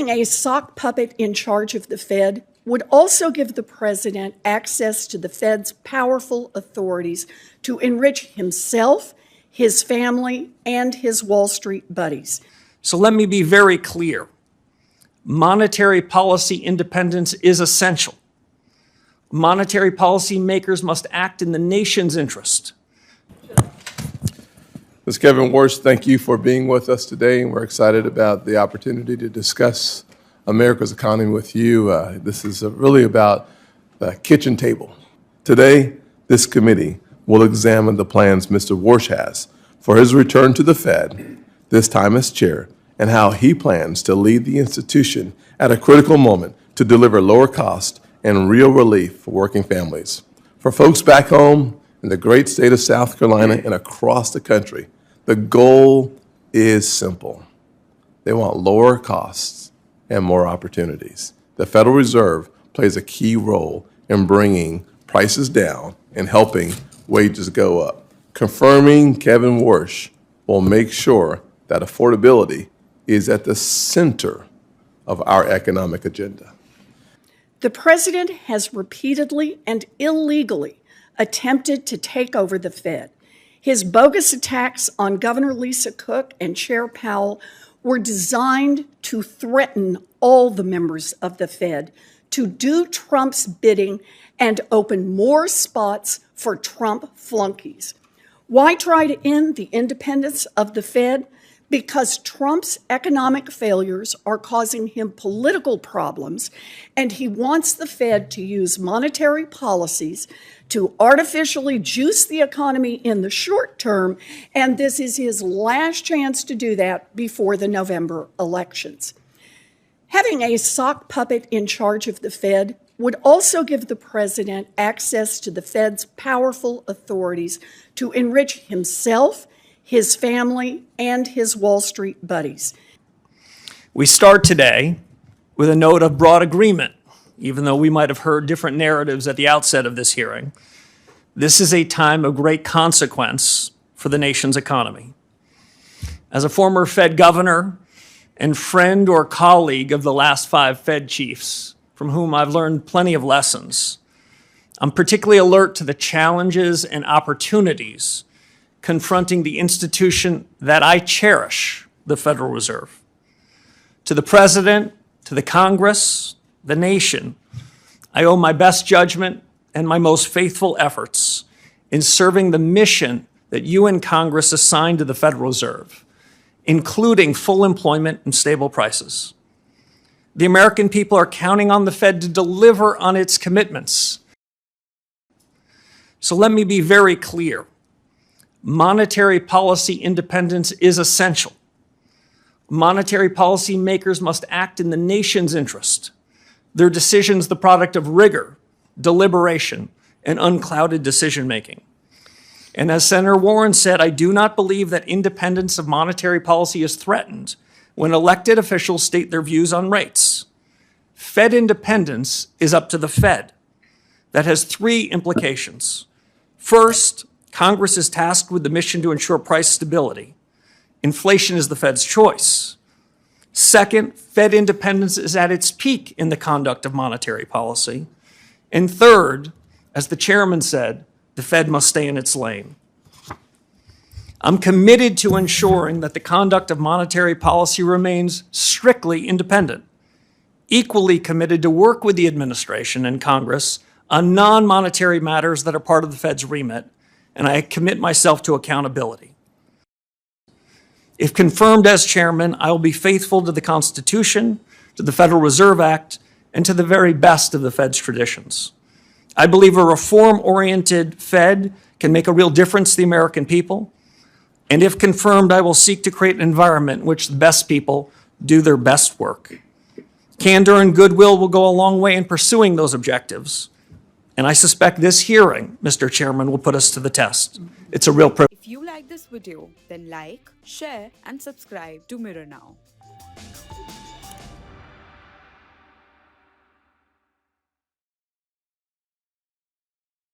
Having a sock puppet in charge of the Fed would also give the president access to the Fed's powerful authorities to enrich himself, his family, and his Wall Street buddies. So let me be very clear. Monetary policy independence is essential. Monetary policy makers must act in the nation's interest. Ms. Kevin Warsh, thank you for being with us today, and we're excited about the opportunity to discuss America's economy with you. This is really about the kitchen table. Today, this committee will examine the plans Mr. Warsh has for his return to the Fed, this time as chair, and how he plans to lead the institution at a critical moment to deliver lower cost and real relief for working families. For folks back home in the great state of South Carolina and across the country, the goal is simple. They want lower costs and more opportunities. The Federal Reserve plays a key role in bringing prices down and helping wages go up. Confirming Kevin Warsh will make sure that affordability is at the center of our economic agenda. The president has repeatedly and illegally attempted to take over the Fed. His bogus attacks on Governor Lisa Cook and Chair Powell were designed to threaten all the members of the Fed to do Trump's bidding and open more spots for Trump flunkies. Why try to end the independence of the Fed? Because Trump's economic failures are causing him political problems, and he wants the Fed to use monetary policies to artificially juice the economy in the short term, and this is his last chance to do that before the November elections. Having a sock puppet in charge of the Fed would also give the president access to the Fed's powerful authorities to enrich himself, his family, and his Wall Street buddies. We start today with a note of broad agreement, even though we might have heard different narratives at the outset of this hearing. This is a time of great consequence for the nation's economy. As a former Fed governor and friend or colleague of the last 5 Fed chiefs, from whom I've learned plenty of lessons, I'm particularly alert to the challenges and opportunities confronting the institution that I cherish, the Federal Reserve. To the President, to the Congress, the nation, I owe my best judgment and my most faithful efforts in serving the mission that you in Congress assigned to the Federal Reserve, including full employment and stable prices. The American people are counting on the Fed to deliver on its commitments. So let me be very clear. Monetary policy independence is essential. Monetary policy makers must act in the nation's interest. Their decisions the product of rigor, deliberation, and unclouded decision-making. And as Senator Warren said, I do not believe that independence of monetary policy is threatened when elected officials state their views on rates. Fed independence is up to the Fed. That has 3 implications. First, Congress is tasked with the mission to ensure price stability. Inflation is the Fed's choice. Second, Fed independence is at its peak in the conduct of monetary policy. And third, as the chairman said, the Fed must stay in its lane. I'm committed to ensuring that the conduct of monetary policy remains strictly independent, equally committed to work with the administration and Congress on non-monetary matters that are part of the Fed's remit, and I commit myself to accountability. If confirmed as chairman, I will be faithful to the Constitution, to the Federal Reserve Act, and to the very best of the Fed's traditions. I believe a reform-oriented Fed can make a real difference to the American people, and if confirmed, I will seek to create an environment in which the best people do their best work. Candor and goodwill will go a long way in pursuing those objectives. And I suspect this hearing, Mr. Chairman, will put us to the test. It's a real privilege. If you like this video, then like, share, and subscribe to Mirror Now.